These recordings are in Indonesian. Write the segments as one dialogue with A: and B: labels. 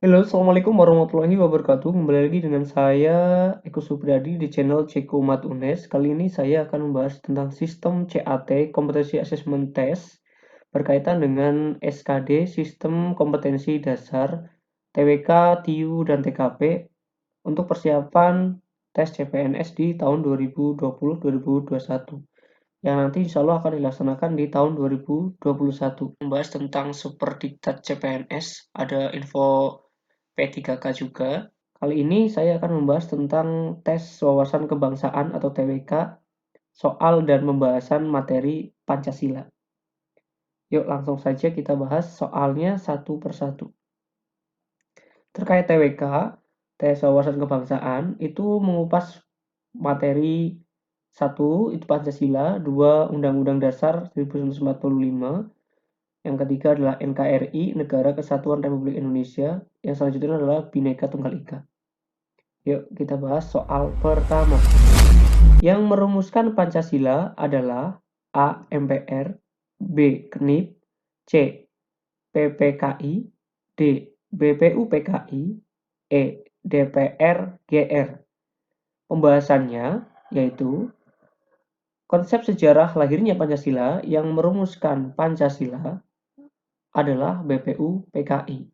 A: Halo, Assalamualaikum warahmatullahi wabarakatuh. Kembali lagi dengan saya, Eko Supriyadi, di channel Ceko Mat UNES. Kali ini saya akan membahas tentang sistem CAT, Competency Assessment Test, berkaitan dengan SKD, Sistem Kompetensi Dasar, TWK, TIU, dan TKP, untuk persiapan tes CPNS di tahun 2020-2021. Yang nanti insya Allah akan dilaksanakan di tahun 2021. Membahas tentang super diktat CPNS, ada info P3K juga. Kali ini saya akan membahas tentang tes wawasan kebangsaan atau TWK, soal dan pembahasan materi Pancasila. Yuk langsung saja kita bahas soalnya satu persatu. Terkait TWK, tes wawasan kebangsaan, itu mengupas materi satu itu Pancasila, dua Undang-Undang Dasar 1945, yang ketiga adalah NKRI, Negara Kesatuan Republik Indonesia, yang selanjutnya adalah Bhinneka Tunggal Ika. Yuk kita bahas soal pertama. Yang merumuskan Pancasila adalah A. MPR, B. KNIP, C. PPKI, D. BPUPKI, E. DPR GR. Pembahasannya yaitu konsep sejarah lahirnya Pancasila. Yang merumuskan Pancasila adalah BPUPKI.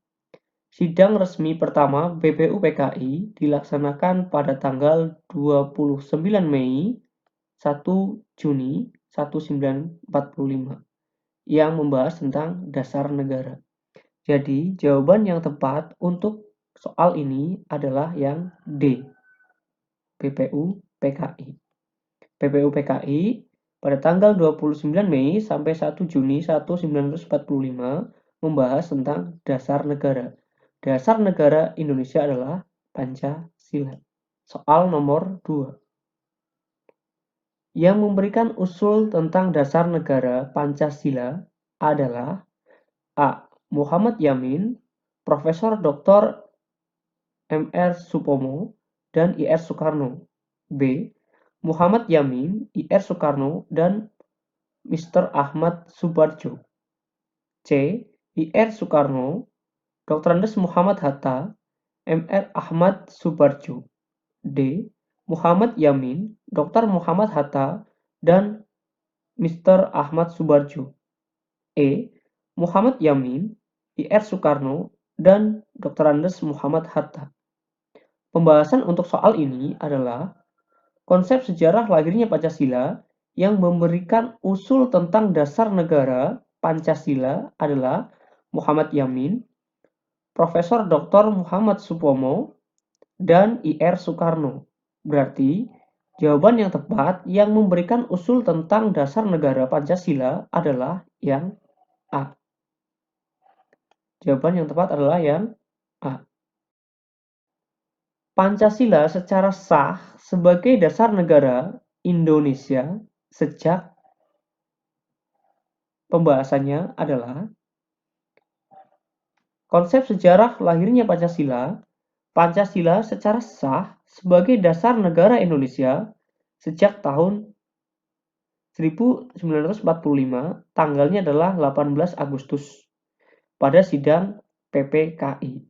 A: Sidang resmi pertama BPUPKI dilaksanakan pada tanggal 29 Mei 1 Juni 1945 yang membahas tentang dasar negara. Jadi, jawaban yang tepat untuk soal ini adalah yang D, BPUPKI. BPUPKI pada tanggal 29 Mei sampai 1 Juni 1945 membahas tentang dasar negara. Dasar negara Indonesia adalah Pancasila. Soal nomor 2. Yang memberikan usul tentang dasar negara Pancasila adalah A. Muhammad Yamin, Profesor Dr. M.R. Supomo, dan I.R. Soekarno. B. Muhammad Yamin, I.R. Soekarno, dan Mr. Ahmad Subarjo. C. I.R. Soekarno, Dr. Andes Muhammad Hatta, M.R. Ahmad Subarjo. D. Muhammad Yamin, Dr. Muhammad Hatta, dan Mr. Ahmad Subarjo. E. Muhammad Yamin, I.R. Soekarno, dan Dr. Andes Muhammad Hatta. Pembahasan untuk soal ini adalah konsep sejarah lahirnya Pancasila. Yang memberikan usul tentang dasar negara Pancasila adalah Muhammad Yamin, Profesor Dr. Muhammad Supomo, dan I.R. Soekarno. Berarti jawaban yang tepat yang memberikan usul tentang dasar negara Pancasila adalah yang A. Jawaban yang tepat adalah yang A. Pancasila secara sah sebagai dasar negara Indonesia sejak pembahasannya adalah konsep sejarah lahirnya Pancasila. Pancasila secara sah sebagai dasar negara Indonesia sejak tahun 1945, tanggalnya adalah 18 Agustus pada sidang PPKI.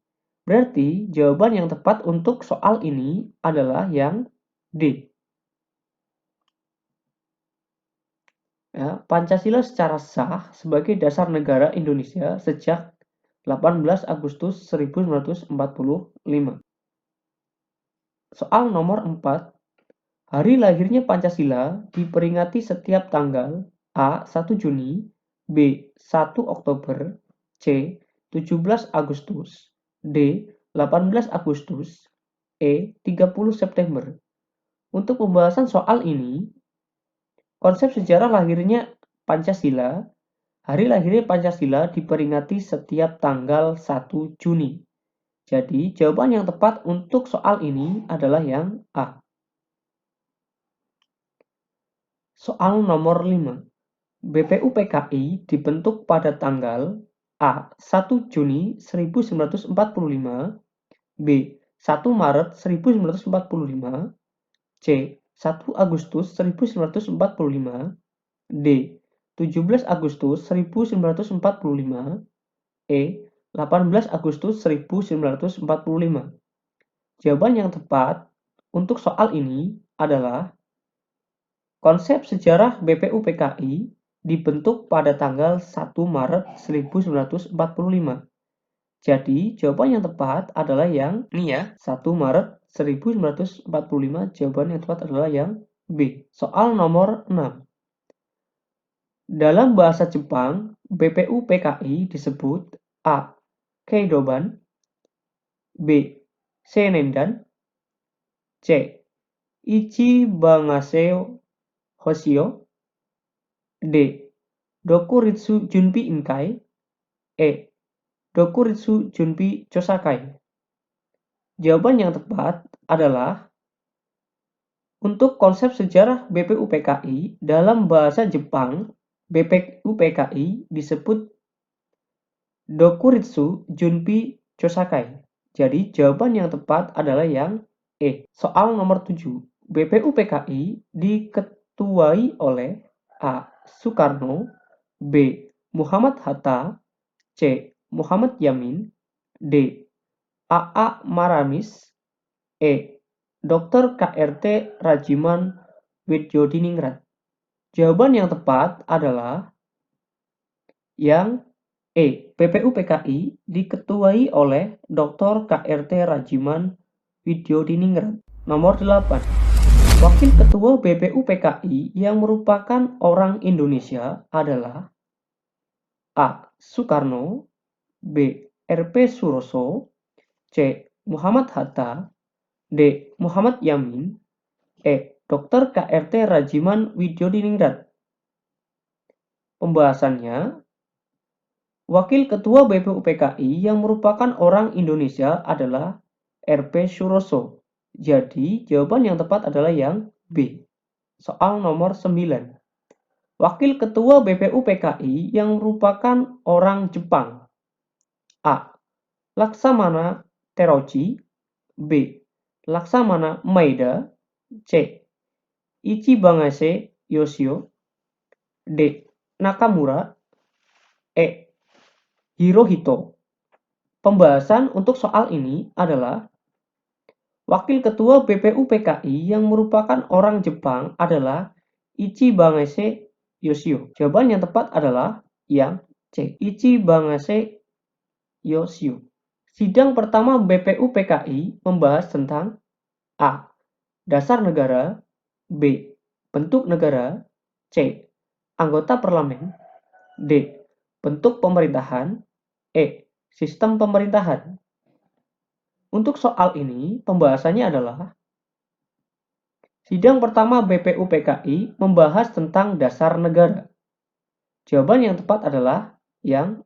A: Berarti jawaban yang tepat untuk soal ini adalah yang D. Ya, Pancasila secara sah sebagai dasar negara Indonesia sejak 18 Agustus 1945. Soal nomor 4. Hari lahirnya Pancasila diperingati setiap tanggal A. 1 Juni, B. 1 Oktober, C. 17 Agustus, D. 18 Agustus, E. 30 September. Untuk pembahasan soal ini, konsep sejarah lahirnya Pancasila, hari lahirnya Pancasila diperingati setiap tanggal 1 Juni. Jadi, jawaban yang tepat untuk soal ini adalah yang A. Soal nomor 5. BPUPKI dibentuk pada tanggal A. 1 Juni 1945, B. 1 Maret 1945, C. 1 Agustus 1945, D. 17 Agustus 1945, E. 18 Agustus 1945. Jawaban yang tepat untuk soal ini adalah konsep sejarah BPUPKI dibentuk pada tanggal 1 Maret 1945. Jadi, jawaban yang tepat adalah yang ini ya, 1 Maret 1945. Jawaban yang tepat adalah yang B. Soal nomor 6. Dalam bahasa Jepang, BPUPKI disebut A. Keidoban, B. Seinendan, C. Ichibangaseo Hoshio, D. Dokuritsu Junbi Inkai, E. Dokuritsu Junbi Chosakai. Jawaban yang tepat adalah untuk konsep sejarah BPUPKI dalam bahasa Jepang, BPUPKI disebut Dokuritsu Junbi Chosakai. Jadi jawaban yang tepat adalah yang E. Soal nomor 7. BPUPKI diketuai oleh A. Soekarno, B. Muhammad Hatta, C. Muhammad Yamin, D. A.A. Maramis, E. Dr. KRT Rajiman Widyodiningrat. Jawaban yang tepat adalah yang E. BPUPKI diketuai oleh Dr. KRT Rajiman Widyodiningrat. Nomor 8. Wakil Ketua BPUPKI yang merupakan orang Indonesia adalah A. Soekarno, B. R.P. Suroso, C. Muhammad Hatta, D. Muhammad Yamin, E. Dr. KRT Rajiman Widyodiningrat. Pembahasannya, Wakil Ketua BPUPKI yang merupakan orang Indonesia adalah R.P. Suroso. Jadi, jawaban yang tepat adalah yang B. Soal nomor 9. Wakil Ketua BPUPKI yang merupakan orang Jepang. A. Laksamana Terouchi, B. Laksamana Maeda, C. Ichibangase Yoshio, D. Nakamura, E. Hirohito. Pembahasan untuk soal ini adalah Wakil Ketua BPUPKI yang merupakan orang Jepang adalah Ichibangase Yoshio. Jawaban yang tepat adalah yang C. Ichibangase Yoshio. Sidang pertama BPUPKI membahas tentang A. Dasar negara, B. Bentuk negara, C. Anggota parlemen, D. Bentuk pemerintahan, E. Sistem pemerintahan. Untuk soal ini, pembahasannya adalah sidang pertama BPUPKI membahas tentang dasar negara. Jawaban yang tepat adalah yang